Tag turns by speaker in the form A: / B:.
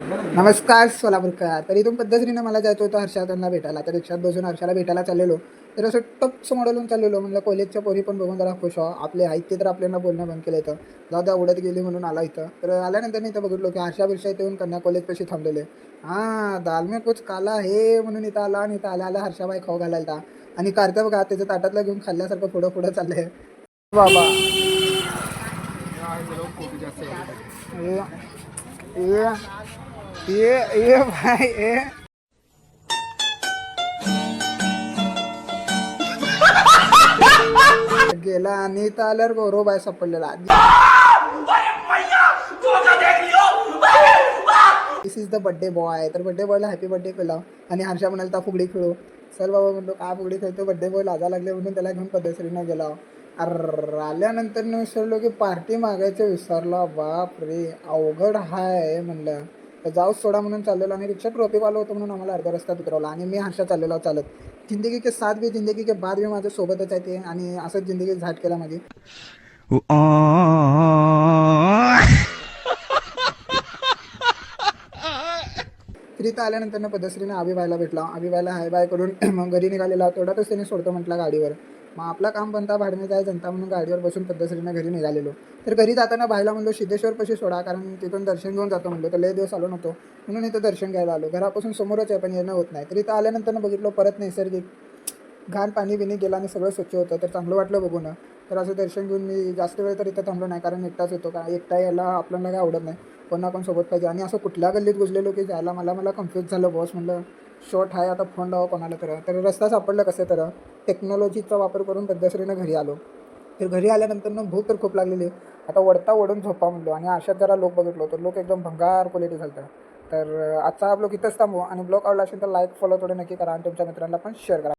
A: नमस्कार सोलापूरकर. तर इथून पद्धतीने मला जायचं होतं हर्षातांना भेटायला. तर रिक्षात बसून हर्षाला भेटायला चाललेलो. तर असं टप्स मॉडेलून चाललेलो. म्हणलं कॉलेजच्या पोरी पण बघून जरा खुश व्हावं. आपले आहेत ते तर आपल्याला बोलणं बंद केलं इथं. जाऊ द्या उडत गेली म्हणून आला इथं. तर आल्यानंतर मी इथं बघितलो की हर्षा इथं येऊन कन्या कॉलेजपाशी थांबलेले. हां, दाल में कुछ काला है म्हणून इथं आला आणि इथं आल्या हर्षाबाई खाऊ घालायला आणि कार्त्या बघा त्याच्या ताटातलं घेऊन खाल्ल्यासारखं पुढं पुढं चाललंय. बाबा ये ये ये भाई ये गेला आणि इथं आल्यावर गौरव बाय सापडलेला. दिस इज द बड्डे बॉय. तर बड्डे बॉयला हॅपी बड्डे केला आणि हर्षा म्हणाल तर फुगडी खेळू. चल बाबा म्हणलो का फुगडी खेळतो, बड्डे बॉय लाजा लागले म्हणून त्याला घेऊन पद्धतशीरीनं गेला. अर आल्यानंतर मी विसरलो की पार्टी मागायचं विसरलो. बाप रे अवघड हाय म्हणलं. तर जाऊच सोडा म्हणून चाललेलो आणि रिक्षा ट्रॉफिक आलो होतो म्हणून आम्हाला अर्ध्या रस्त्यात उतरवला आणि मी हर्षा चाललेलो चालत. जिंदगी के साथ भी जिंदगी के बाद भी माझ्या सोबतच आहे ते आणि असंच जिंदगी झाट केला माझी. तर इथं आल्यानंतर पद्धतशीरीने अभिबाईला भेटला. अभिबाईला हाय बाय करून मग घरी निघालेला. तेवढ्यातच त्याने सोडतो म्हटला गाडीवर. मग आपला काम बनता भाडणे जाय जनता म्हणून गाडीवर बसून पद्धतशीरीने घरी निघालेलो. तर घरी जाताना बाईला म्हणलो सिद्धेश्वरपाशी सोडा, कारण तिथून दर्शन घेऊन जातो म्हणलो. तर लय दिवस आलो नव्हतो म्हणून इथं दर्शन घ्यायला आलो. घरापासून समोरच आहे पण येणं होत नाही. तर इथं आल्यानंतर बघितलो परत नैसर्गिक घाण पाणी बिणी गेलं आणि सगळं स्वच्छ होतं. तर चांगलं वाटलं बघून. तर असं दर्शन घेऊन मी जास्त वेळ तर इथं थांबलो नाही, कारण एकटाच येतो का एकटा यायला आपल्याला काय आवडत नाही. कोणा कोण सोबत पाहिजे आणि असं कुठल्या गल्लीत घुसलेलो की जायला मला कन्फ्यूज झालं. बॉस म्हणलं शॉर्ट आहे आता फोन लावा कोणाला तर रस्ता सापडला कसे तर टेक्नॉलॉजीचा वापर करून पद्धतशीरीनं घरी आलो. तर घरी आल्यानंतर भूक तर खूप लागलेली. आता वडता ओढून झोपा म्हणलो आणि अशात जरा लोक बघितलो तर लोक एकदम भंगार क्वालिटी झालं. तर आजचा हा ब्लॉग इथंच थांबू आणि ब्लॉग आवडला असेल तर लाईक फॉलो थोडे नक्की करा आणि तुमच्या मित्रांना पण शेअर करा.